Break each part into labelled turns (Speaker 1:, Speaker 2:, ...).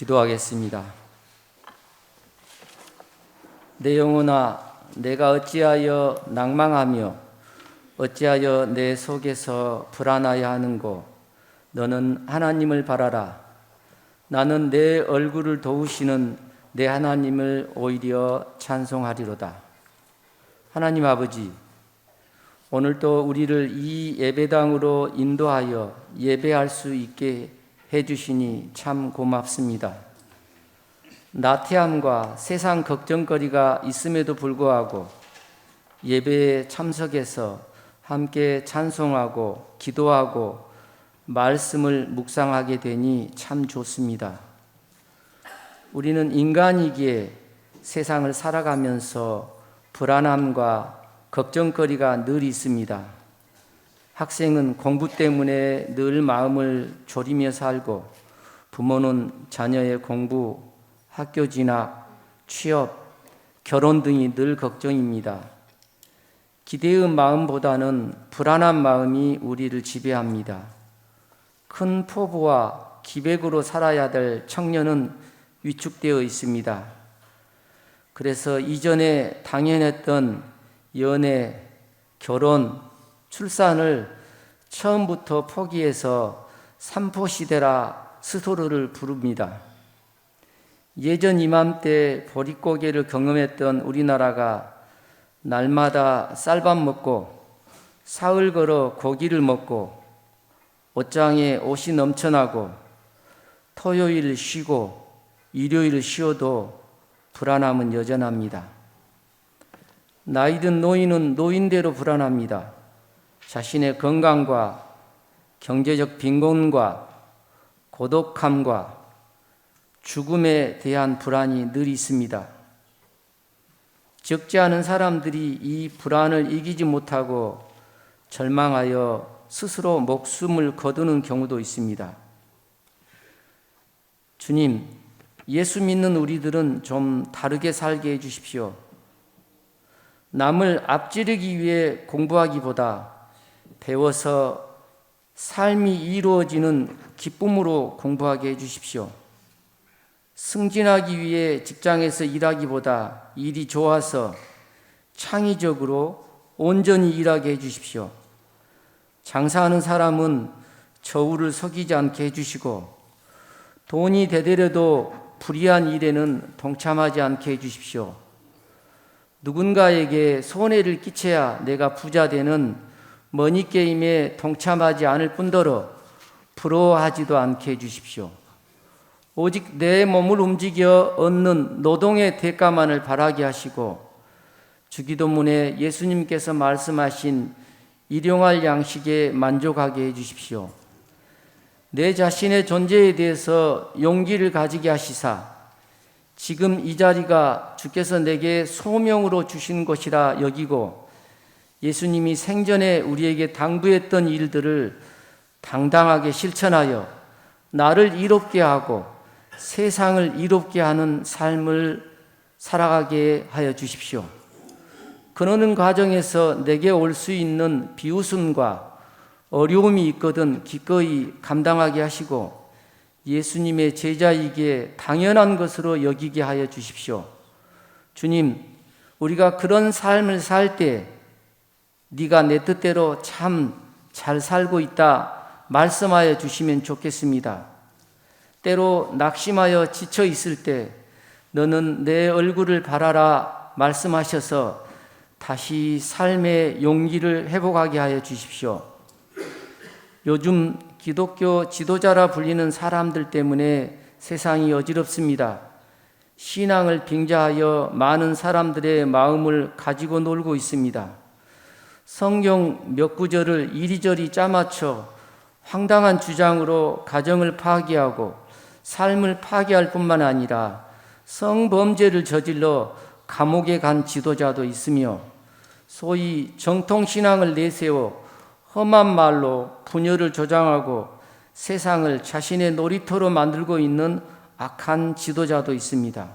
Speaker 1: 기도하겠습니다. 내 영혼아, 내가 어찌하여 낭망하며 어찌하여 내 속에서 불안하여 하는고. 너는 하나님을 바라라. 나는 내 얼굴을 도우시는 내 하나님을 오히려 찬송하리로다. 하나님 아버지, 오늘도 우리를 이 예배당으로 인도하여 예배할 수 있게 해주시니 참 고맙습니다. 나태함과 세상 걱정거리가 있음에도 불구하고 예배에 참석해서 함께 찬송하고 기도하고 말씀을 묵상하게 되니 참 좋습니다. 우리는 인간이기에 세상을 살아가면서 불안함과 걱정거리가 늘 있습니다. 학생은 공부 때문에 늘 마음을 졸이며 살고, 부모는 자녀의 공부, 학교 진학, 취업, 결혼 등이 늘 걱정입니다. 기대의 마음보다는 불안한 마음이 우리를 지배합니다. 큰 포부와 기백으로 살아야 될 청년은 위축되어 있습니다. 그래서 이전에 당연했던 연애, 결혼, 출산을 처음부터 포기해서 삼포시대라 스스로를 부릅니다. 예전 이맘때 보릿고개를 경험했던 우리나라가 날마다 쌀밥 먹고 사흘 걸어 고기를 먹고 옷장에 옷이 넘쳐나고 토요일 쉬고 일요일 쉬어도 불안함은 여전합니다. 나이든 노인은 노인대로 불안합니다. 자신의 건강과 경제적 빈곤과 고독함과 죽음에 대한 불안이 늘 있습니다. 적지 않은 사람들이 이 불안을 이기지 못하고 절망하여 스스로 목숨을 거두는 경우도 있습니다. 주님, 예수 믿는 우리들은 좀 다르게 살게 해주십시오. 남을 앞지르기 위해 공부하기보다 배워서 삶이 이루어지는 기쁨으로 공부하게 해주십시오. 승진하기 위해 직장에서 일하기보다 일이 좋아서 창의적으로 온전히 일하게 해주십시오. 장사하는 사람은 저울을 속이지 않게 해주시고, 돈이 되더라도 불의한 일에는 동참하지 않게 해주십시오. 누군가에게 손해를 끼쳐야 내가 부자 되는 머니게임에 동참하지 않을 뿐더러 부러워하지도 않게 해주십시오. 오직 내 몸을 움직여 얻는 노동의 대가만을 바라게 하시고, 주기도문에 예수님께서 말씀하신 일용할 양식에 만족하게 해주십시오. 내 자신의 존재에 대해서 용기를 가지게 하시사, 지금 이 자리가 주께서 내게 소명으로 주신 것이라 여기고, 예수님이 생전에 우리에게 당부했던 일들을 당당하게 실천하여 나를 이롭게 하고 세상을 이롭게 하는 삶을 살아가게 하여 주십시오. 그러는 과정에서 내게 올 수 있는 비웃음과 어려움이 있거든 기꺼이 감당하게 하시고, 예수님의 제자이기에 당연한 것으로 여기게 하여 주십시오. 주님, 우리가 그런 삶을 살 때 네가 내 뜻대로 참 잘 살고 있다 말씀하여 주시면 좋겠습니다. 때로 낙심하여 지쳐 있을 때 너는 내 얼굴을 바라라 말씀하셔서 다시 삶의 용기를 회복하게 하여 주십시오. 요즘 기독교 지도자라 불리는 사람들 때문에 세상이 어지럽습니다. 신앙을 빙자하여 많은 사람들의 마음을 가지고 놀고 있습니다. 성경 몇 구절을 이리저리 짜맞춰 황당한 주장으로 가정을 파괴하고 삶을 파괴할 뿐만 아니라 성범죄를 저질러 감옥에 간 지도자도 있으며, 소위 정통신앙을 내세워 험한 말로 분열을 조장하고 세상을 자신의 놀이터로 만들고 있는 악한 지도자도 있습니다.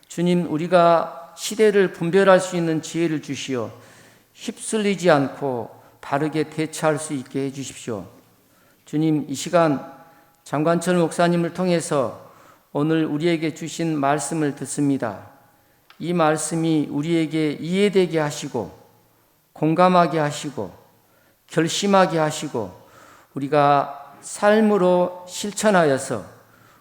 Speaker 1: 주님, 우리가 시대를 분별할 수 있는 지혜를 주시어 휩쓸리지 않고 바르게 대처할 수 있게 해주십시오. 주님, 이 시간 장관철 목사님을 통해서 오늘 우리에게 주신 말씀을 듣습니다. 이 말씀이 우리에게 이해되게 하시고 공감하게 하시고 결심하게 하시고 우리가 삶으로 실천하여서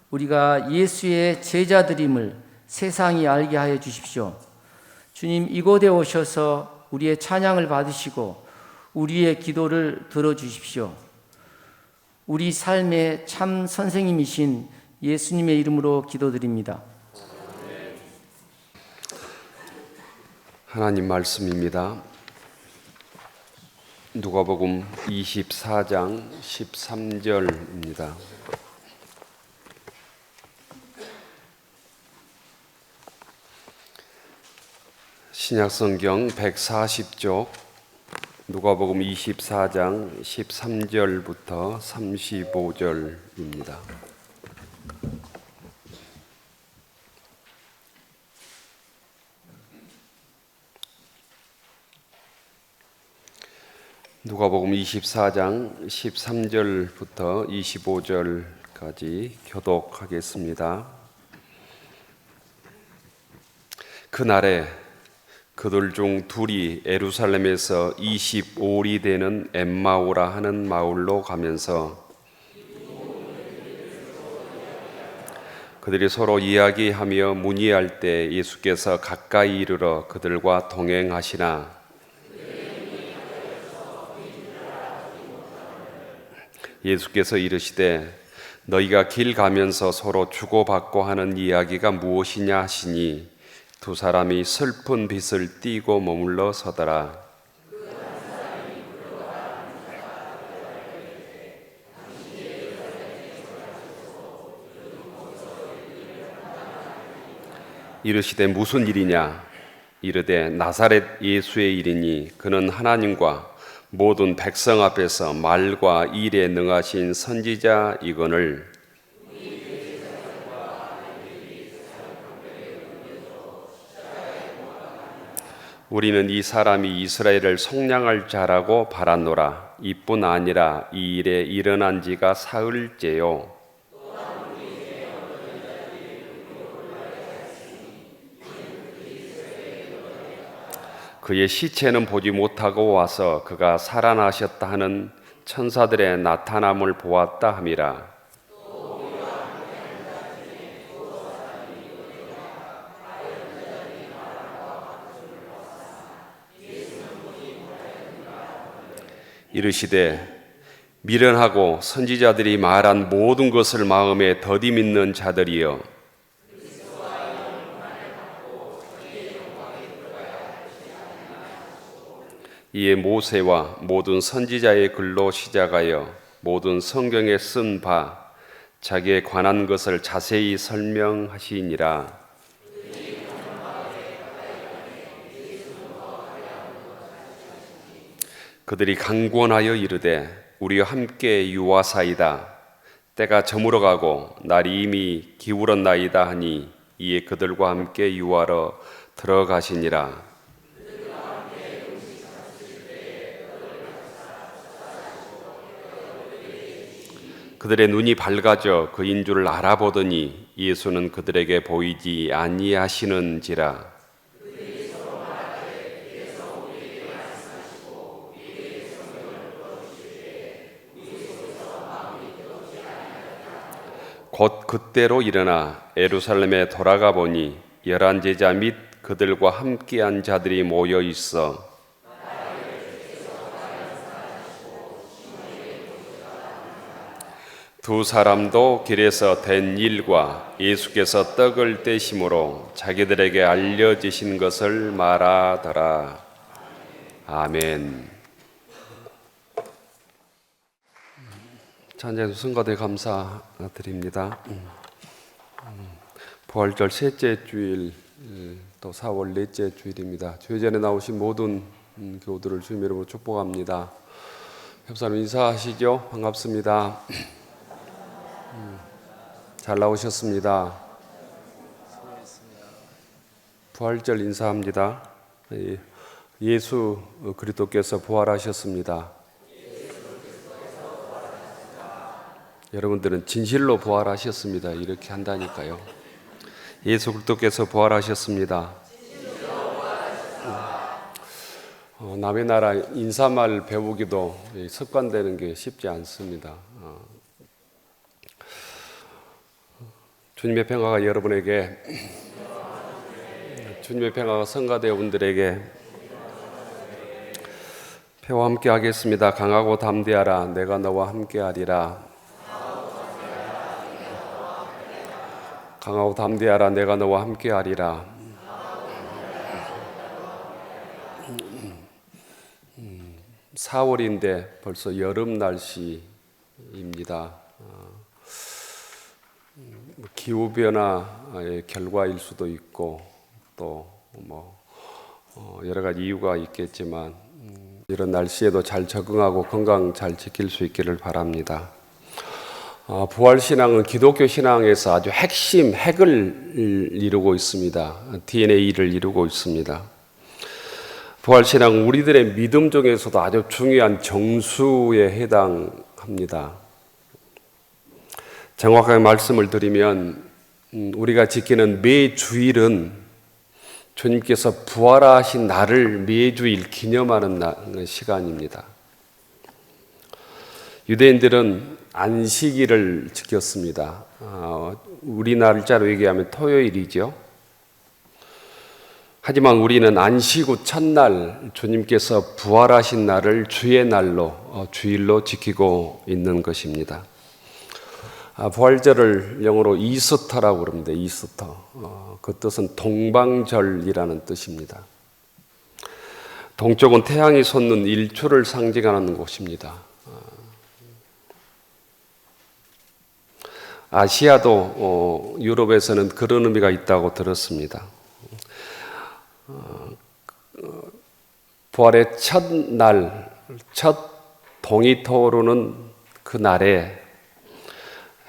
Speaker 1: 우리가 예수의 제자들임을 세상이 알게 하여 주십시오. 주님, 이곳에 오셔서 우리의 찬양을 받으시고 우리의 기도를 들어주십시오. 우리 삶의 참 선생님이신 예수님의 이름으로 기도드립니다.
Speaker 2: 하나님 말씀입니다. 누가복음 24장 13절입니다. 신약성경 140쪽 누가복음 24장 13절부터 35절입니다. 누가복음 24장 13절부터 25절까지 교독하겠습니다. 그날에 그들 중 둘이 예루살렘에서 25里되는 엠마오라 하는 마을로 가면서 그들이 서로 이야기하며 문의할 때 예수께서 가까이 이르러 그들과 동행하시나 예수께서 이르시되 너희가 길 가면서 서로 주고받고 하는 이야기가 무엇이냐 하시니 두 사람이 슬픈 빛을 띠고 머물러 서더라. 이르시되 무슨 일이냐? 이르되 나사렛 예수의 일이니 그는 하나님과 모든 백성 앞에서 말과 일에 능하신 선지자이거늘 우리는 이 사람이 이스라엘을 속량할 자라고 바랐노라. 이뿐 아니라 이 일에 일어난 지가 사흘째요. 그의 시체는 보지 못하고 와서 그가 살아나셨다 하는 천사들의 나타남을 보았다 함이라. 이르시되 미련하고 선지자들이 말한 모든 것을 마음에 더디 믿는 자들이여 이에 모세와 모든 선지자의 글로 시작하여 모든 성경에 쓴 바 자기에 관한 것을 자세히 설명하시니라. 그들이 강권하여 이르되 우리와 함께 유하사이다. 때가 저물어가고 날이 이미 기울었나이다 하니 이에 그들과 함께 유하러 들어가시니라. 그들의 눈이 밝아져 그인 줄 알아보더니 예수는 그들에게 보이지 아니하시는지라. 곧 그때로 일어나 예루살렘에 돌아가 보니 11 제자 및 그들과 함께한 자들이 모여 있어 두 사람도 길에서 된 일과 예수께서 떡을 떼심으로 자기들에게 알려지신 것을 말하더라. 아멘. 찬양해주신 성가대 감사드립니다. 부활절 셋째 주일 또 4월 넷째 주일입니다. 주일 전에 나오신 모든 교우들을 주님 이름으로 축복합니다. 협사님 인사하시죠. 반갑습니다. 잘 나오셨습니다. 부활절 인사합니다. 예수 그리스도께서 부활하셨습니다. 여러분들은 진실로 부활하셨습니다. 이렇게 한다니까요. 예수 그리스도께서 부활하셨습니다. 남의 나라 인사말 배우기도 습관되는 게 쉽지 않습니다. 주님의 평화가 여러분에게, 주님의 평화가 성가대 분들에게 표와 함께 하겠습니다. 강하고 담대하라. 내가 너와 함께하리라. 강하고 담대하라. 내가 너와 함께하리라. 4월인데 벌써 여름 날씨입니다. 기후 변화의 결과일 수도 있고 또 여러 가지 이유가 있겠지만 이런 날씨에도 잘 적응하고 건강 잘 지킬 수 있기를 바랍니다. 부활신앙은 기독교 신앙에서 아주 핵을 이루고 있습니다. DNA를 이루고 있습니다. 부활신앙은 우리들의 믿음 중에서도 아주 중요한 정수에 해당합니다. 정확하게 말씀을 드리면 우리가 지키는 매 주일은 주님께서 부활하신 날을 매주일 기념하는 시간입니다. 유대인들은 안식일을 지켰습니다. 우리 날짜로 얘기하면 토요일이죠. 하지만 우리는 안식 후 첫날 주님께서 부활하신 날을 주의 날로, 주일로 지키고 있는 것입니다. 부활절을 영어로 이스터라고 그럽니다. 이스터. 그 뜻은 동방절이라는 뜻입니다. 동쪽은 태양이 솟는 일출을 상징하는 곳입니다. 아시아도 유럽에서는 그런 의미가 있다고 들었습니다. 부활의 첫날, 첫 동이 터오르는 그 날에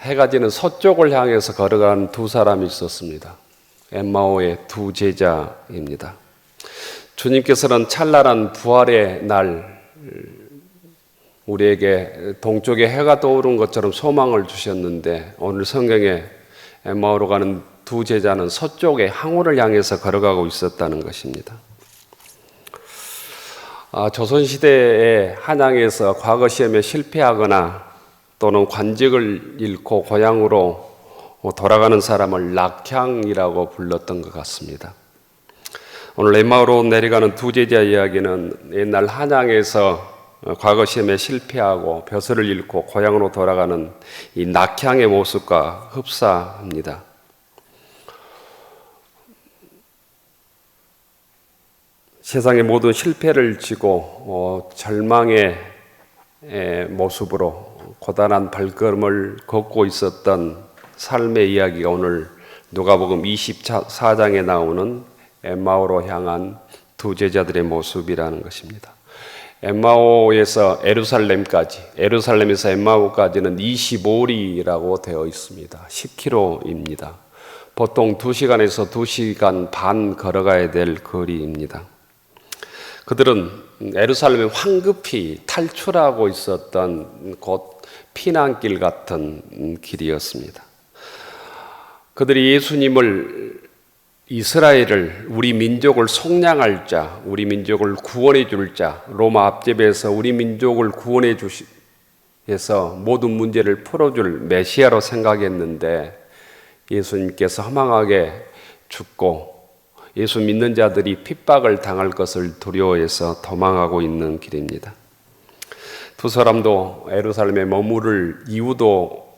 Speaker 2: 해가 지는 서쪽을 향해서 걸어가는 두 사람이 있었습니다. 엠마오의 두 제자입니다. 주님께서는 찬란한 부활의 날 우리에게 동쪽에 해가 떠오른 것처럼 소망을 주셨는데 오늘 성경에 엠마오로 가는 두 제자는 서쪽의 항구를 향해서 걸어가고 있었다는 것입니다. 조선시대의 한양에서 과거 시험에 실패하거나 또는 관직을 잃고 고향으로 돌아가는 사람을 낙향이라고 불렀던 것 같습니다. 오늘 엠마오로 내려가는 두 제자 이야기는 옛날 한양에서 과거 시험에 실패하고 벼슬을 잃고 고향으로 돌아가는 이 낙향의 모습과 흡사합니다. 세상의 모든 실패를 지고 절망의 모습으로 고단한 발걸음을 걷고 있었던 삶의 이야기가 오늘 누가복음 24장에 나오는 엠마오로 향한 두 제자들의 모습이라는 것입니다. 엠마오에서 에루살렘에서 엠마오까지는 25리라고 되어 있습니다. 10km입니다. 보통 2시간에서 2시간 반 걸어가야 될 거리입니다. 그들은 에루살렘에 황급히 탈출하고 있었던 곧 피난길 같은 길이었습니다. 그들이 예수님을 이스라엘을 우리 민족을 속량할 자, 우리 민족을 구원해 줄 자, 로마 앞제에서 우리 민족을 구원해 주시해서 모든 문제를 풀어줄 메시아로 생각했는데 예수님께서 허망하게 죽고 예수 믿는 자들이 핍박을 당할 것을 두려워해서 도망하고 있는 길입니다. 두 사람도 예루살렘에 머무를 이유도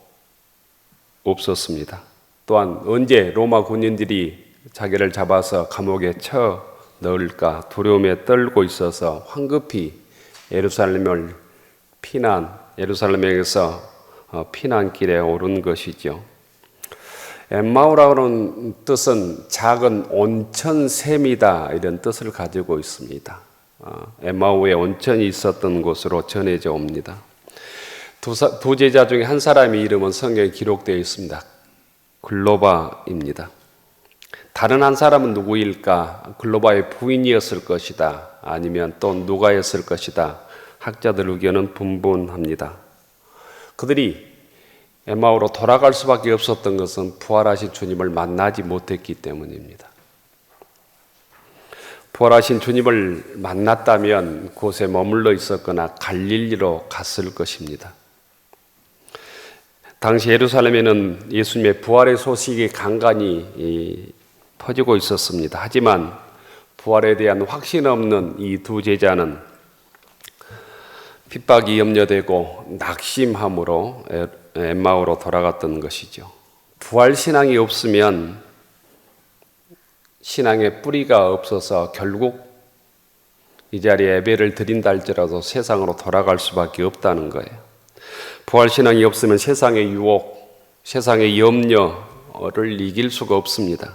Speaker 2: 없었습니다. 또한 언제 로마 군인들이 자기를 잡아서 감옥에 쳐 넣을까 두려움에 떨고 있어서 황급히 예루살렘에서 피난길에 오른 것이죠. 엠마오라는 뜻은 작은 온천샘이다 이런 뜻을 가지고 있습니다. 엠마오에 온천이 있었던 곳으로 전해져 옵니다. 두 제자 중에 한 사람의 이름은 성경에 기록되어 있습니다. 글로바입니다. 다른 한 사람은 누구일까? 글로바의 부인이었을 것이다. 아니면 또 누가였을 것이다. 학자들 의견은 분분합니다. 그들이 엠마오로 돌아갈 수밖에 없었던 것은 부활하신 주님을 만나지 못했기 때문입니다. 부활하신 주님을 만났다면 그곳에 머물러 있었거나 갈릴리로 갔을 것입니다. 당시 예루살렘에는 예수님의 부활의 소식이 간간히 퍼지고 있었습니다. 하지만 부활에 대한 확신 없는 이 두 제자는 핍박이 염려되고 낙심함으로 엠마오로 돌아갔던 것이죠. 부활 신앙이 없으면 신앙의 뿌리가 없어서 결국 이 자리에 예배를 드린다 할지라도 세상으로 돌아갈 수밖에 없다는 거예요. 부활 신앙이 없으면 세상의 유혹, 세상의 염려를 이길 수가 없습니다.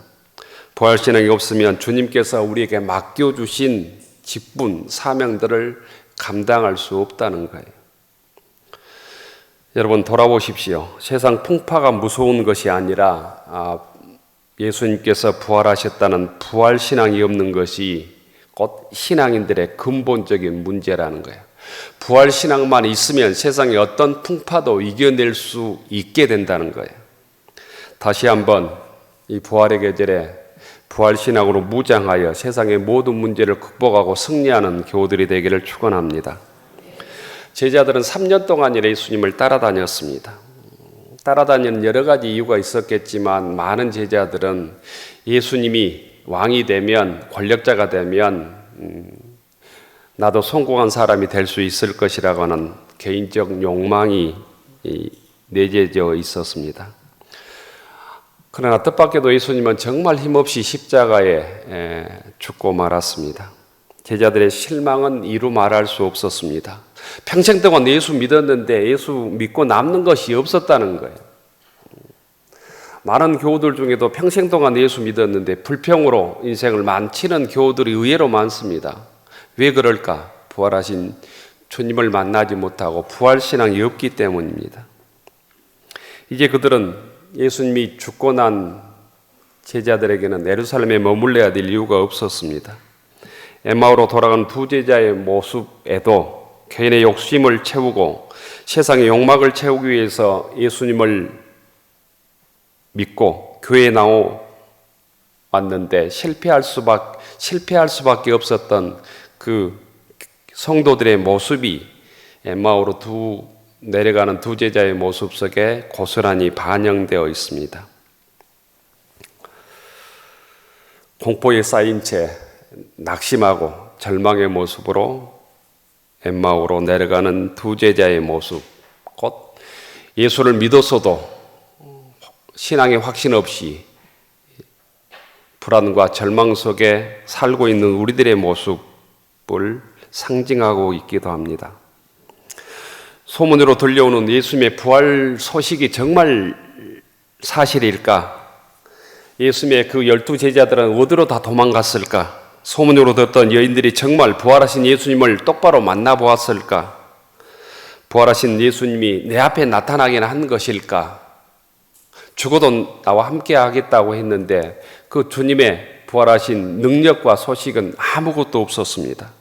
Speaker 2: 부활 신앙이 없으면 주님께서 우리에게 맡겨주신 직분, 사명들을 감당할 수 없다는 거예요. 여러분 돌아보십시오. 세상 풍파가 무서운 것이 아니라 예수님께서 부활하셨다는 부활 신앙이 없는 것이 곧 신앙인들의 근본적인 문제라는 거예요. 부활 신앙만 있으면 세상의 어떤 풍파도 이겨낼 수 있게 된다는 거예요. 다시 한번 이 부활의 계절에 부활 신앙으로 무장하여 세상의 모든 문제를 극복하고 승리하는 교우들이 되기를 축원합니다. 제자들은 3년 동안 예수님을 따라다녔습니다. 따라다니는 여러 가지 이유가 있었겠지만 많은 제자들은 예수님이 왕이 되면, 권력자가 되면 나도 성공한 사람이 될 수 있을 것이라고 하는 개인적 욕망이 내재되어 있었습니다. 그러나 뜻밖에도 예수님은 정말 힘없이 십자가에 죽고 말았습니다. 제자들의 실망은 이루 말할 수 없었습니다. 평생 동안 예수 믿었는데 예수 믿고 남는 것이 없었다는 거예요. 많은 교우들 중에도 평생 동안 예수 믿었는데 불평으로 인생을 망치는 교우들이 의외로 많습니다. 왜 그럴까? 부활하신 주님을 만나지 못하고 부활신앙이 없기 때문입니다. 이제 그들은 예수님이 죽고 난 제자들에게는 예루살렘에 머물러야 될 이유가 없었습니다. 엠마오로 돌아간 두 제자의 모습에도 개인의 욕심을 채우고 세상의 욕망을 채우기 위해서 예수님을 믿고 교회에 나왔는데 실패할 수밖에 없었던 그 성도들의 모습이 엠마오로 내려가는 두 제자의 모습 속에 고스란히 반영되어 있습니다. 공포에 쌓인 채 낙심하고 절망의 모습으로 엠마오로 내려가는 두 제자의 모습, 곧 예수를 믿었어도 신앙의 확신 없이 불안과 절망 속에 살고 있는 우리들의 모습을 상징하고 있기도 합니다. 소문으로 들려오는 예수님의 부활 소식이 정말 사실일까? 예수님의 그 12 제자들은 어디로 다 도망갔을까? 소문으로 듣던 여인들이 정말 부활하신 예수님을 똑바로 만나보았을까? 부활하신 예수님이 내 앞에 나타나긴 한 것일까? 죽어도 나와 함께 하겠다고 했는데 그 주님의 부활하신 능력과 소식은 아무것도 없었습니다.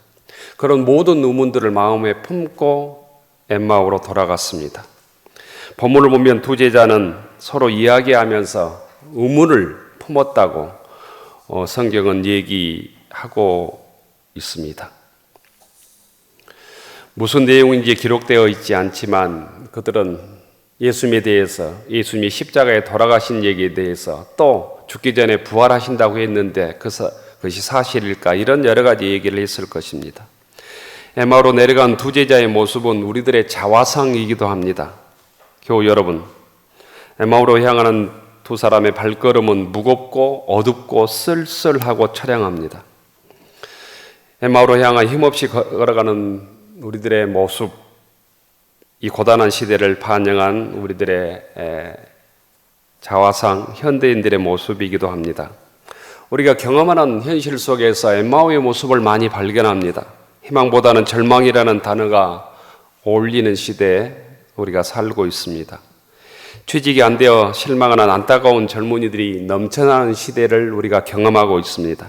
Speaker 2: 그런 모든 의문들을 마음에 품고 엠마오로 돌아갔습니다. 본문을 보면 두 제자는 서로 이야기하면서 의문을 품었다고 성경은 얘기하고 있습니다. 무슨 내용인지 기록되어 있지 않지만 그들은 예수님에 대해서, 예수님이 십자가에 돌아가신 얘기에 대해서, 또 죽기 전에 부활하신다고 했는데 그것이 사실일까? 이런 여러 가지 얘기를 했을 것입니다. 엠마오로 내려간 두 제자의 모습은 우리들의 자화상이기도 합니다. 교우 여러분, 엠마오로 향하는 두 사람의 발걸음은 무겁고 어둡고 쓸쓸하고 처량합니다. 엠마오로 향한 힘없이 걸어가는 우리들의 모습, 이 고단한 시대를 반영한 우리들의 자화상, 현대인들의 모습이기도 합니다. 우리가 경험하는 현실 속에서 엠마오의 모습을 많이 발견합니다. 희망보다는 절망이라는 단어가 어울리는 시대에 우리가 살고 있습니다. 취직이 안 되어 실망하는 안타까운 젊은이들이 넘쳐나는 시대를 우리가 경험하고 있습니다.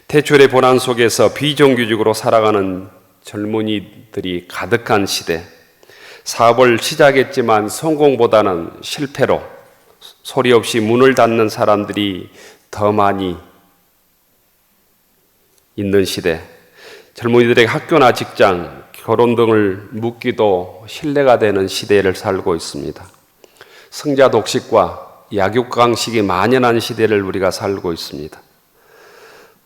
Speaker 2: 대출의 고난 속에서 비정규직으로 살아가는 젊은이들이 가득한 시대, 사업을 시작했지만 성공보다는 실패로 소리 없이 문을 닫는 사람들이 더 많이 있는 시대, 젊은이들에게 학교나 직장, 결혼 등을 묻기도 신뢰가 되는 시대를 살고 있습니다. 성자 독식과 약육강식이 만연한 시대를 우리가 살고 있습니다.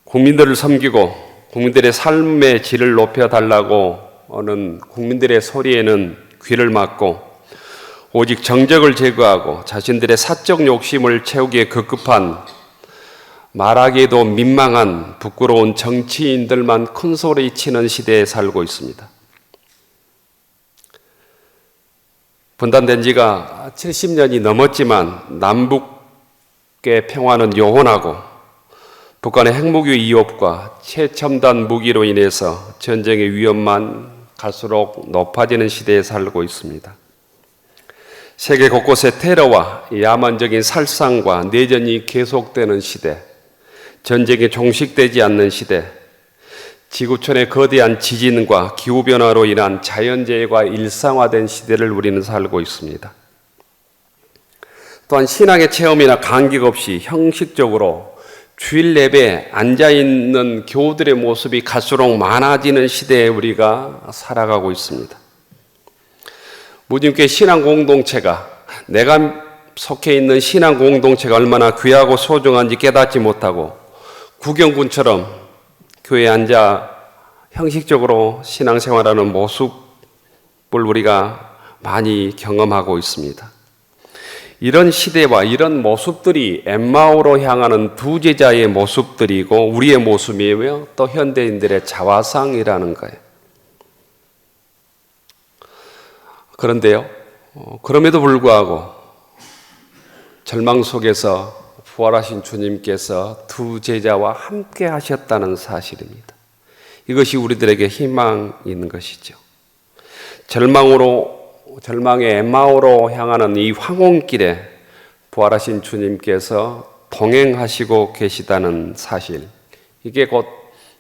Speaker 2: 국민들을 섬기고 국민들의 삶의 질을 높여달라고 하는 국민들의 소리에는 귀를 막고 오직 정적을 제거하고 자신들의 사적 욕심을 채우기에 급급한, 말하기에도 민망한 부끄러운 정치인들만 큰 소리 치는 시대에 살고 있습니다. 분단된 지가 70년이 넘었지만 남북의 평화는 요원하고 북한의 핵무기 위협과 최첨단 무기로 인해서 전쟁의 위험만 갈수록 높아지는 시대에 살고 있습니다. 세계 곳곳에 테러와 야만적인 살상과 내전이 계속되는 시대, 전쟁이 종식되지 않는 시대, 지구촌의 거대한 지진과 기후변화로 인한 자연재해가 일상화된 시대를 우리는 살고 있습니다. 또한 신앙의 체험이나 간격 없이 형식적으로 주일 예배에 앉아있는 교우들의 모습이 갈수록 많아지는 시대에 우리가 살아가고 있습니다. 무님께 신앙 공동체가, 내가 속해 있는 신앙 공동체가 얼마나 귀하고 소중한지 깨닫지 못하고 구경꾼처럼 교회에 앉아 형식적으로 신앙생활하는 모습을 우리가 많이 경험하고 있습니다. 이런 시대와 이런 모습들이 엠마오로 향하는 두 제자의 모습들이고 우리의 모습이며 또 현대인들의 자화상이라는 거예요. 그런데요, 그럼에도 불구하고 절망 속에서 부활하신 주님께서 두 제자와 함께 하셨다는 사실입니다. 이것이 우리들에게 희망이 있는 것이죠. 절망의 엠마오로 향하는 이 황혼길에 부활하신 주님께서 동행하시고 계시다는 사실, 이게 곧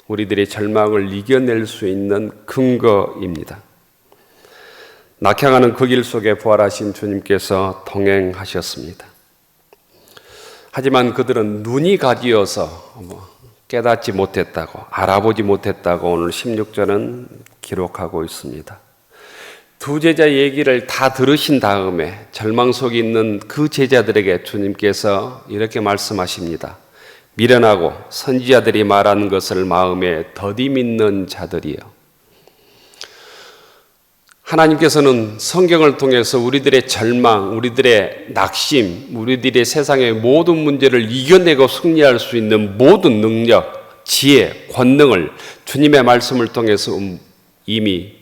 Speaker 2: 우리들의 절망을 이겨낼 수 있는 근거입니다. 낙향하는 그 길 속에 부활하신 주님께서 동행하셨습니다. 하지만 그들은 눈이 가지어서 깨닫지 못했다고, 알아보지 못했다고 오늘 16절은 기록하고 있습니다. 두 제자 얘기를 다 들으신 다음에 절망 속에 있는 그 제자들에게 주님께서 이렇게 말씀하십니다. 미련하고 선지자들이 말하는 것을 마음에 더디 믿는 자들이요. 하나님께서는 성경을 통해서 우리들의 절망, 우리들의 낙심, 우리들의 세상의 모든 문제를 이겨내고 승리할 수 있는 모든 능력, 지혜, 권능을 주님의 말씀을 통해서 이미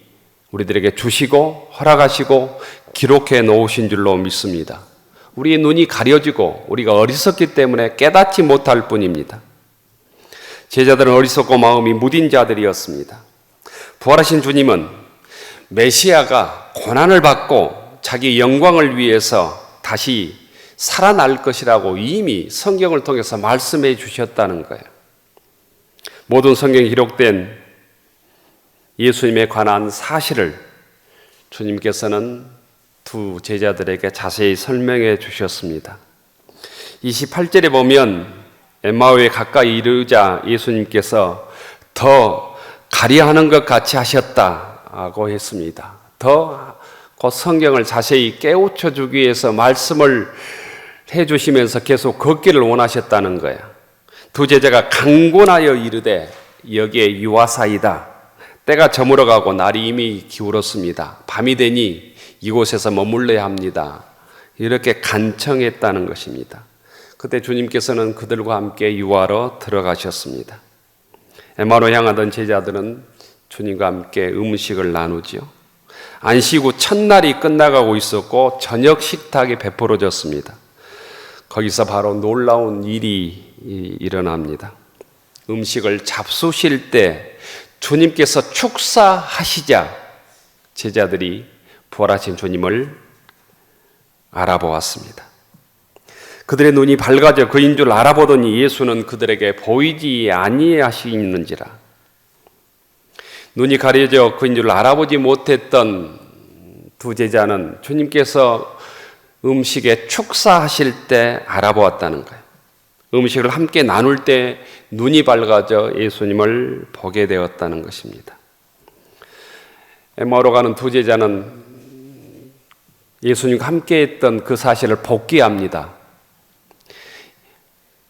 Speaker 2: 우리들에게 주시고 허락하시고 기록해 놓으신 줄로 믿습니다. 우리의 눈이 가려지고 우리가 어리석기 때문에 깨닫지 못할 뿐입니다. 제자들은 어리석고 마음이 무딘 자들이었습니다. 부활하신 주님은 메시아가 고난을 받고 자기 영광을 위해서 다시 살아날 것이라고 이미 성경을 통해서 말씀해 주셨다는 거예요. 모든 성경에 기록된 예수님에 관한 사실을 주님께서는 두 제자들에게 자세히 설명해 주셨습니다. 28절에 보면 엠마오에 가까이 이르자 예수님께서 더 가리하는 것 같이 하셨다고 했습니다. 더 그 성경을 자세히 깨우쳐 주기 위해서 말씀을 해 주시면서 계속 걷기를 원하셨다는 거예요. 두 제자가 강권하여 이르되 여기에 유아사이다. 때가 저물어가고 날이 이미 기울었습니다. 밤이 되니 이곳에서 머물러야 합니다. 이렇게 간청했다는 것입니다. 그때 주님께서는 그들과 함께 유아로 들어가셨습니다. 엠마오로 향하던 제자들은 주님과 함께 음식을 나누지요. 안식 후 첫날이 끝나가고 있었고 저녁 식탁이 베풀어졌습니다. 거기서 바로 놀라운 일이 일어납니다. 음식을 잡수실 때 주님께서 축사하시자 제자들이 부활하신 주님을 알아보았습니다. 그들의 눈이 밝아져 그인 줄 알아보더니 예수는 그들에게 보이지 아니하시는지라. 눈이 가려져 그인 줄 알아보지 못했던 두 제자는 주님께서 음식에 축사하실 때 알아보았다는 거예요. 음식을 함께 나눌 때 눈이 밝아져 예수님을 보게 되었다는 것입니다. 엠마오로 가는 두 제자는 예수님과 함께 했던 그 사실을 복귀합니다.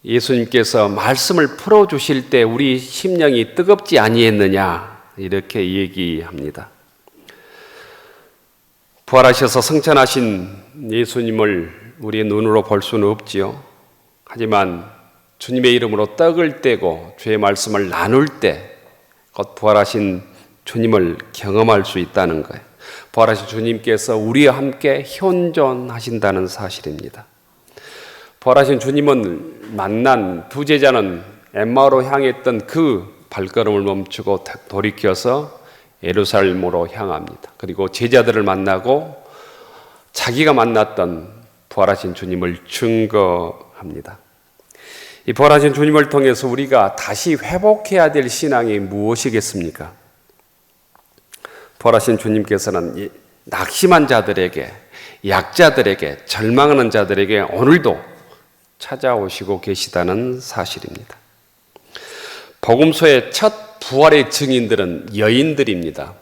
Speaker 2: 예수님께서 말씀을 풀어주실 때 우리 심령이 뜨겁지 아니했느냐 이렇게 얘기합니다. 부활하셔서 승천하신 예수님을 우리의 눈으로 볼 수는 없지요. 하지만 주님의 이름으로 떡을 떼고 주의 말씀을 나눌 때 곧 부활하신 주님을 경험할 수 있다는 거예요. 부활하신 주님께서 우리와 함께 현존하신다는 사실입니다. 부활하신 주님은 만난 두 제자는 엠마오로 향했던 그 발걸음을 멈추고 돌이켜서 예루살렘으로 향합니다. 그리고 제자들을 만나고 자기가 만났던 부활하신 주님을 증거합니다. 이 부활하신 주님을 통해서 우리가 다시 회복해야 될 신앙이 무엇이겠습니까? 부활하신 주님께서는 낙심한 자들에게, 약자들에게, 절망하는 자들에게 오늘도 찾아오시고 계시다는 사실입니다. 복음서의 첫 부활의 증인들은 여인들입니다.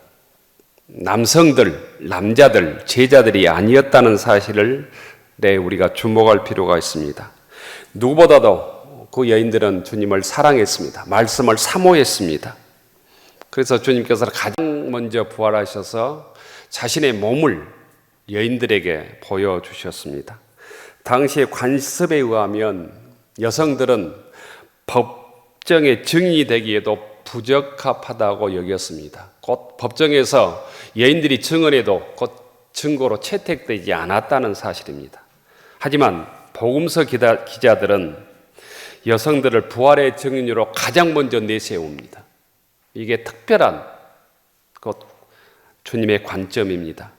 Speaker 2: 남성들, 남자들, 제자들이 아니었다는 사실을 우리가 주목할 필요가 있습니다. 누구보다도 그 여인들은 주님을 사랑했습니다. 말씀을 사모했습니다. 그래서 주님께서 가장 먼저 부활하셔서 자신의 몸을 여인들에게 보여주셨습니다. 당시의 관습에 의하면 여성들은 법정의 증인이 되기에도 부적합하다고 여겼습니다. 곧 법정에서 여인들이 증언해도 곧 증거로 채택되지 않았다는 사실입니다. 하지만 복음서 기자들은 여성들을 부활의 증인으로 가장 먼저 내세웁니다. 이게 특별한 곧 주님의 관점입니다.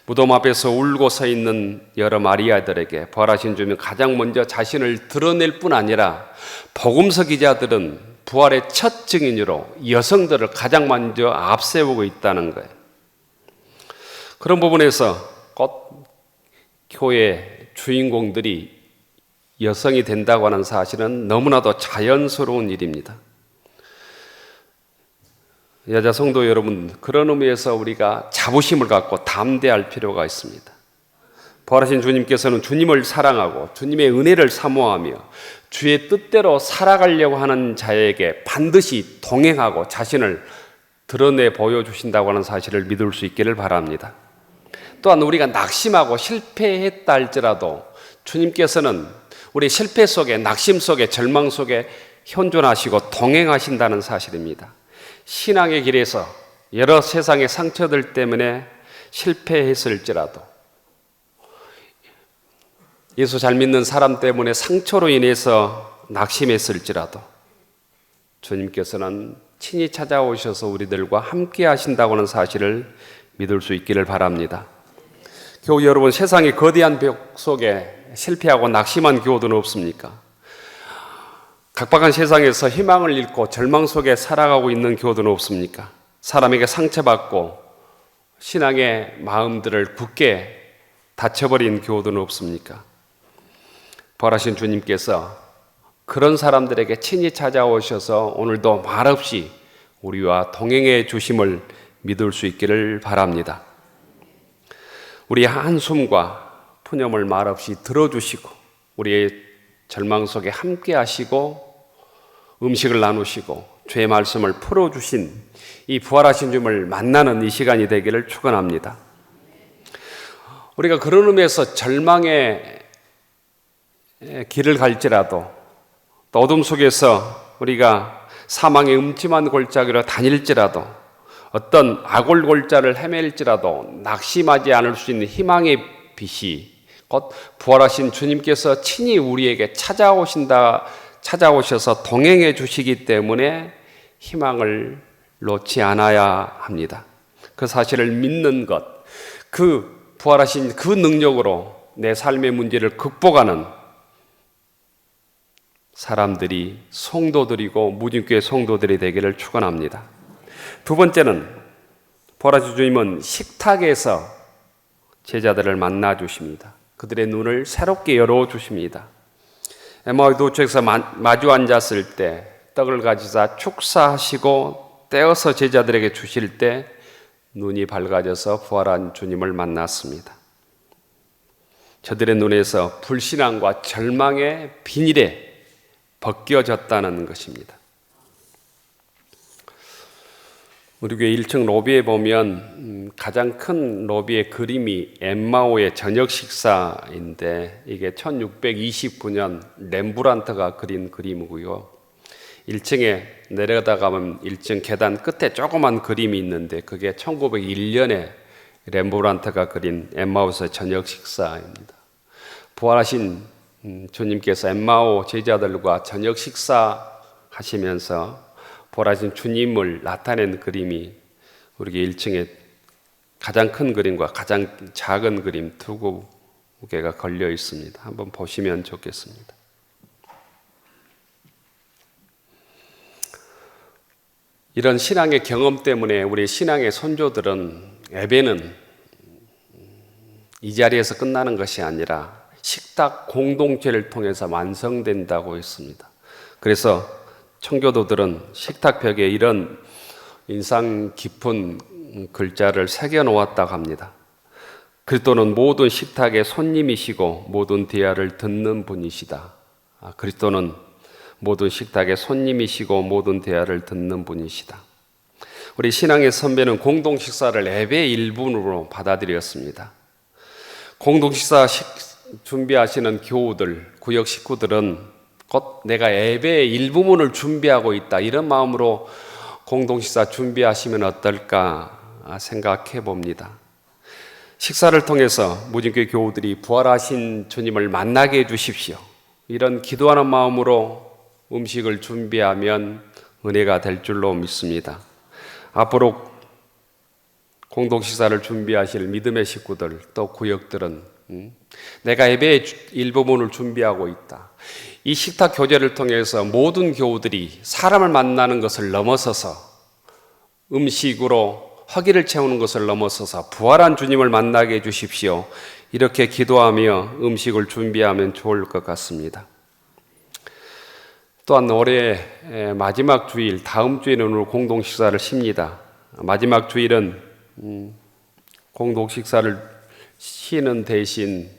Speaker 2: 무덤 앞에서 울고 서 있는 여러 마리아들에게 부활하신 주님은 가장 먼저 자신을 드러낼 뿐 아니라 복음서 기자들은 부활의 첫 증인으로 여성들을 가장 먼저 앞세우고 있다는 거예요. 그런 부분에서 곧 교회 주인공들이 여성이 된다고 하는 사실은 너무나도 자연스러운 일입니다. 여자 성도 여러분, 그런 의미에서 우리가 자부심을 갖고 담대할 필요가 있습니다. 부활하신 주님께서는 주님을 사랑하고 주님의 은혜를 사모하며 주의 뜻대로 살아가려고 하는 자에게 반드시 동행하고 자신을 드러내 보여주신다고 하는 사실을 믿을 수 있기를 바랍니다. 또한 우리가 낙심하고 실패했다 할지라도 주님께서는 우리 실패 속에, 낙심 속에, 절망 속에 현존하시고 동행하신다는 사실입니다. 신앙의 길에서 여러 세상의 상처들 때문에 실패했을지라도, 예수 잘 믿는 사람 때문에 상처로 인해서 낙심했을지라도 주님께서는 친히 찾아오셔서 우리들과 함께 하신다고 하는 사실을 믿을 수 있기를 바랍니다. 교우 여러분, 세상의 거대한 벽 속에 실패하고 낙심한 교우들은 없습니까? 각박한 세상에서 희망을 잃고 절망 속에 살아가고 있는 교우들은 없습니까? 사람에게 상처받고 신앙의 마음들을 굳게 닫혀버린 교우들은 없습니까? 부활하신 주님께서 그런 사람들에게 친히 찾아오셔서 오늘도 말없이 우리와 동행해 주심을 믿을 수 있기를 바랍니다. 우리의 한숨과 푸념을 말없이 들어주시고 우리의 절망 속에 함께 하시고 음식을 나누시고 주의 말씀을 풀어주신 이 부활하신 주님을 만나는 이 시간이 되기를 축원합니다. 우리가 그런 의미에서 절망의 길을 갈지라도 또 어둠 속에서 우리가 사망의 음침한 골짜기로 다닐지라도 어떤 악골골자를 헤맬지라도 낙심하지 않을 수 있는 희망의 빛이 곧 부활하신 주님께서 친히 우리에게 찾아오셔서 동행해 주시기 때문에 희망을 놓지 않아야 합니다. 그 사실을 믿는 것, 그 부활하신 그 능력으로 내 삶의 문제를 극복하는 사람들이 성도들이고 무진교회 성도들이 되기를 축원합니다. 두 번째는 부활하신 주님은 식탁에서 제자들을 만나 주십니다. 그들의 눈을 새롭게 열어 주십니다. 엠마오 도처에서 마주 앉았을 때 떡을 가지사 축사하시고 떼어서 제자들에게 주실 때 눈이 밝아져서 부활한 주님을 만났습니다. 저들의 눈에서 불신앙과 절망의 비닐에 벗겨졌다는 것입니다. 우리 교회 1층 로비에 보면 가장 큰 로비의 그림이 엠마오의 저녁 식사인데 이게 1629년 렘브란트가 그린 그림이고요. 1층에 내려가면 1층 계단 끝에 조그만 그림이 있는데 그게 1901년에 렘브란트가 그린 엠마오의 저녁 식사입니다. 부활하신 주님께서 엠마오 제자들과 저녁 식사하시면서 부활하신 주님을 나타낸 그림이 우리 1층에 가장 큰 그림과 가장 작은 그림 두 개가 걸려 있습니다. 한번 보시면 좋겠습니다. 이런 신앙의 경험 때문에 우리 신앙의 선조들은 예배는 이 자리에서 끝나는 것이 아니라 식탁 공동체를 통해서 완성된다고 했습니다. 그래서 청교도들은 식탁벽에 이런 인상 깊은 글자를 새겨 놓았다고 합니다. 그리스도는 모든 식탁의 손님이시고 모든 대화를 듣는 분이시다. 그리스도는 모든 식탁의 손님이시고 모든 대화를 듣는 분이시다. 우리 신앙의 선배는 공동 식사를 예배의 일부로 받아들였습니다. 공동 식사 준비하시는 교우들, 구역 식구들은 곧 내가 예배의 일부분을 준비하고 있다, 이런 마음으로 공동 식사 준비하시면 어떨까 생각해 봅니다. 식사를 통해서 무진교회 교우들이 부활하신 주님을 만나게 해 주십시오, 이런 기도하는 마음으로 음식을 준비하면 은혜가 될 줄로 믿습니다. 앞으로 공동 식사를 준비하실 믿음의 식구들, 또 구역들은 내가 예배의 일부분을 준비하고 있다, 이 식탁 교제를 통해서 모든 교우들이 사람을 만나는 것을 넘어서서 음식으로 허기를 채우는 것을 넘어서서 부활한 주님을 만나게 해 주십시오, 이렇게 기도하며 음식을 준비하면 좋을 것 같습니다. 또한 올해 마지막 주일, 다음 주에는 오늘 공동 식사를 쉽니다. 마지막 주일은 공동 식사를 쉬는 대신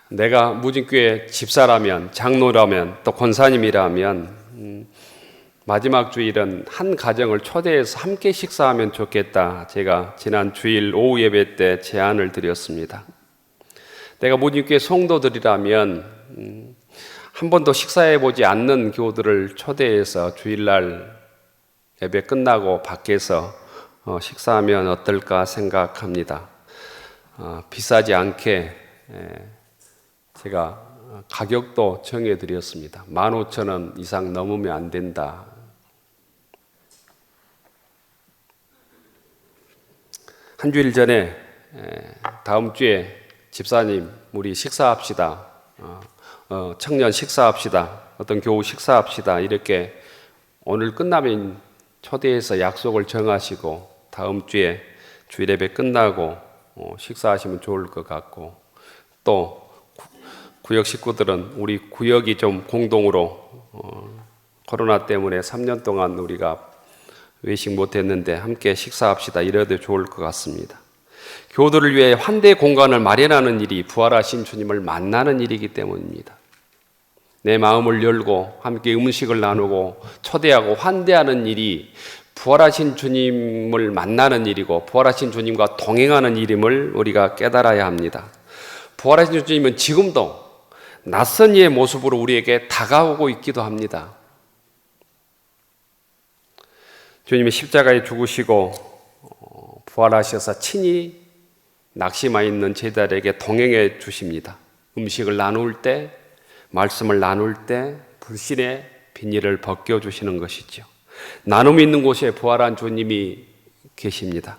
Speaker 2: 내가 무진교회 집사라면, 장로라면, 또 권사님이라면 마지막 주일은 한 가정을 초대해서 함께 식사하면 좋겠다, 제가 지난 주일 오후 예배 때 제안을 드렸습니다. 내가 무진교회 성도들이라면 한 번도 식사해 보지 않는 교우들을 초대해서 주일날 예배 끝나고 밖에서 식사하면 어떨까 생각합니다. 비싸지 않게 제가 가격도 정해드렸습니다. 15,000원 이상 넘으면 안 된다. 한 주일 전에 다음 주에 집사님 우리 식사합시다, 청년 식사합시다, 어떤 교우 식사합시다, 이렇게 오늘 끝나면 초대해서 약속을 정하시고 다음 주에 주일 예배 끝나고 식사하시면 좋을 것 같고, 또 구역 식구들은 우리 구역이 좀 공동으로 코로나 때문에 3년 동안 우리가 외식 못했는데 함께 식사합시다, 이래도 좋을 것 같습니다. 교우들을 위해 환대 공간을 마련하는 일이 부활하신 주님을 만나는 일이기 때문입니다. 내 마음을 열고 함께 음식을 나누고 초대하고 환대하는 일이 부활하신 주님을 만나는 일이고 부활하신 주님과 동행하는 일임을 우리가 깨달아야 합니다. 부활하신 주님은 지금도 낯선 이의 모습으로 우리에게 다가오고 있기도 합니다. 주님이 십자가에 죽으시고 부활하셔서 친히 낙심하 있는 제자들에게 동행해 주십니다. 음식을 나눌 때, 말씀을 나눌 때 불신의 비닐을 벗겨주시는 것이죠. 나눔이 있는 곳에 부활한 주님이 계십니다.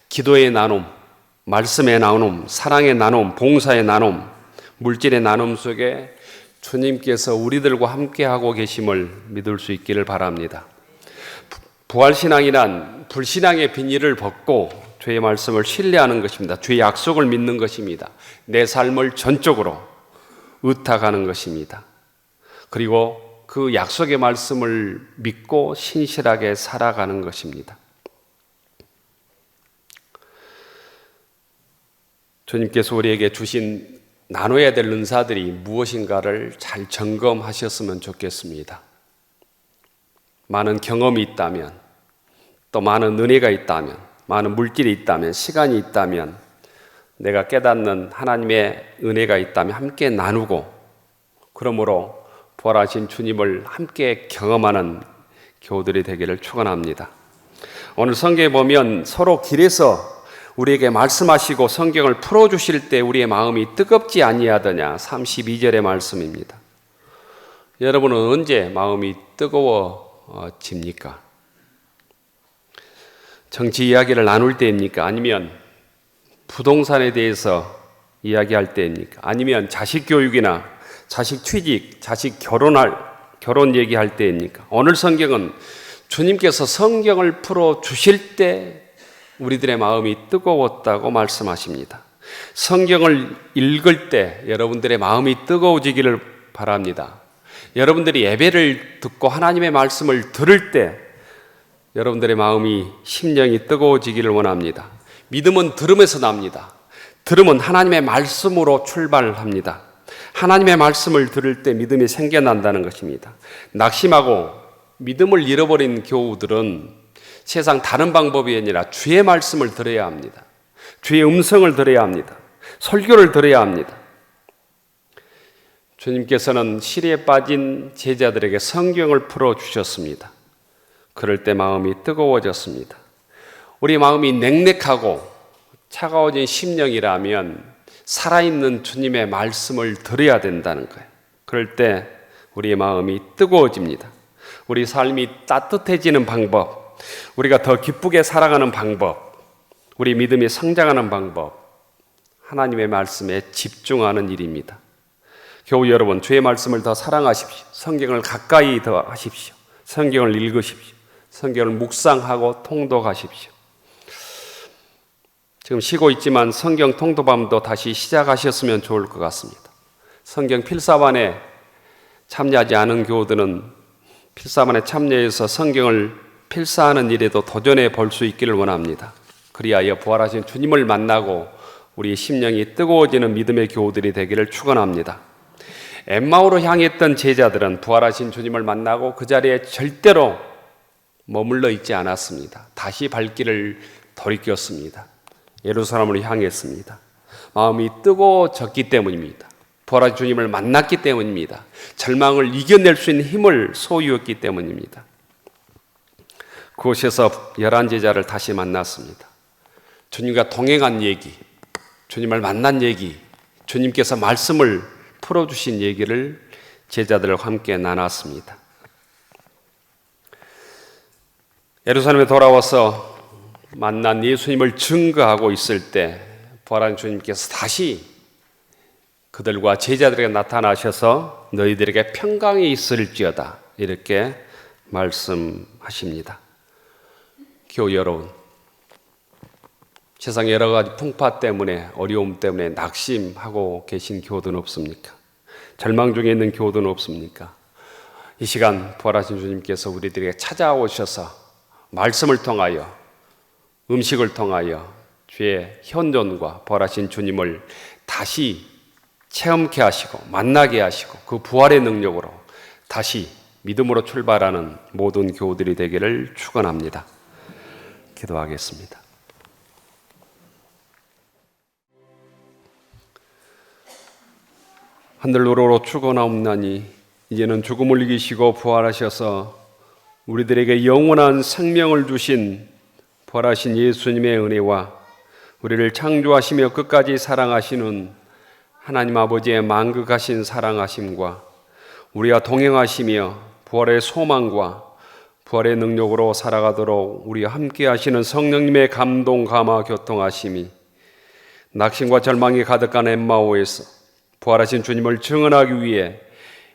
Speaker 2: 기도의 나눔, 말씀의 나눔, 사랑의 나눔, 봉사의 나눔, 물질의 나눔 속에 주님께서 우리들과 함께하고 계심을 믿을 수 있기를 바랍니다. 부활신앙이란 불신앙의 비닐을 벗고 주의 말씀을 신뢰하는 것입니다. 주의 약속을 믿는 것입니다. 내 삶을 전적으로 의탁하는 것입니다. 그리고 그 약속의 말씀을 믿고 신실하게 살아가는 것입니다. 주님께서 우리에게 주신 나눠야 될 은사들이 무엇인가를 잘 점검하셨으면 좋겠습니다. 많은 경험이 있다면, 또 많은 은혜가 있다면, 많은 물질이 있다면, 시간이 있다면, 내가 깨닫는 하나님의 은혜가 있다면 함께 나누고, 그러므로 부활하신 주님을 함께 경험하는 교우들이 되기를 축원합니다. 오늘 성경에 보면 서로 길에서 우리에게 말씀하시고 성경을 풀어주실 때 우리의 마음이 뜨겁지 아니하더냐 32절의 말씀입니다. 여러분은 언제 마음이 뜨거워집니까? 정치 이야기를 나눌 때입니까? 아니면 부동산에 대해서 이야기할 때입니까? 아니면 자식 교육이나 자식 취직, 자식 결혼 얘기할 때입니까? 오늘 성경은 주님께서 성경을 풀어주실 때 우리들의 마음이 뜨거웠다고 말씀하십니다. 성경을 읽을 때 여러분들의 마음이 뜨거워지기를 바랍니다. 여러분들이 예배를 듣고 하나님의 말씀을 들을 때 여러분들의 마음이 심령이 뜨거워지기를 원합니다. 믿음은 들음에서 납니다. 들음은 하나님의 말씀으로 출발합니다. 하나님의 말씀을 들을 때 믿음이 생겨난다는 것입니다. 낙심하고 믿음을 잃어버린 교우들은 세상 다른 방법이 아니라 주의 말씀을 들어야 합니다. 주의 음성을 들어야 합니다. 설교를 들어야 합니다. 주님께서는 시리에 빠진 제자들에게 성경을 풀어주셨습니다. 그럴 때 마음이 뜨거워졌습니다. 우리 마음이 냉랭하고 차가워진 심령이라면 살아있는 주님의 말씀을 들어야 된다는 거예요. 그럴 때 우리의 마음이 뜨거워집니다. 우리 삶이 따뜻해지는 방법, 우리가 더 기쁘게 살아가는 방법, 우리 믿음이 성장하는 방법, 하나님의 말씀에 집중하는 일입니다. 교우 여러분, 주의 말씀을 더 사랑하십시오. 성경을 가까이 더 하십시오. 성경을 읽으십시오. 성경을 묵상하고 통독하십시오. 지금 쉬고 있지만 성경 통독반도 다시 시작하셨으면 좋을 것 같습니다. 성경 필사반에 참여하지 않은 교우들은 필사반에 참여해서 성경을 필사하는 일에도 도전해 볼 수 있기를 원합니다. 그리하여 부활하신 주님을 만나고 우리 심령이 뜨거워지는 믿음의 교우들이 되기를 축원합니다. 엠마오로 향했던 제자들은 부활하신 주님을 만나고 그 자리에 절대로 머물러 있지 않았습니다. 다시 발길을 돌이켰습니다. 예루살렘으로 향했습니다. 마음이 뜨거워졌기 때문입니다. 부활하신 주님을 만났기 때문입니다. 절망을 이겨낼 수 있는 힘을 소유했기 때문입니다. 그곳에서 11제자를 다시 만났습니다. 주님과 동행한 얘기, 주님을 만난 얘기, 주님께서 말씀을 풀어주신 얘기를 제자들과 함께 나눴습니다. 예루살렘에 돌아와서 만난 예수님을 증거하고 있을 때 부활한 주님께서 다시 그들과 제자들에게 나타나셔서 너희들에게 평강이 있을지어다 이렇게 말씀하십니다. 교우 여러분, 세상 여러 가지 풍파 때문에 어려움 때문에 낙심하고 계신 교우들은 없습니까? 절망 중에 있는 교우들은 없습니까? 이 시간 부활하신 주님께서 우리들에게 찾아오셔서 말씀을 통하여 음식을 통하여 주의 현존과 부활하신 주님을 다시 체험케 하시고 만나게 하시고 그 부활의 능력으로 다시 믿음으로 출발하는 모든 교우들이 되기를 축원합니다. 기도하겠습니다. 하늘로로 축원하옵나니 이제는 죽음을 이기시고 부활하셔서 우리들에게 영원한 생명을 주신 부활하신 예수님의 은혜와 우리를 창조하시며 끝까지 사랑하시는 하나님 아버지의 만극하신 사랑하심과 우리와 동행하시며 부활의 소망과 부활의 능력으로 살아가도록 우리와 함께 하시는 성령님의 감동, 감화, 교통하심이 낙심과 절망이 가득한 엠마오에서 부활하신 주님을 증언하기 위해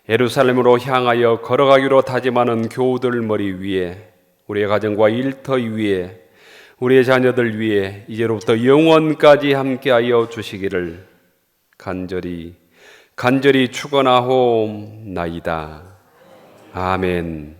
Speaker 2: 예루살렘으로 향하여 걸어가기로 다짐하는 교우들 머리 위에 우리의 가정과 일터 위에 우리의 자녀들 위해 이제로부터 영원까지 함께하여 주시기를 간절히 축원하옵나이다. 아멘.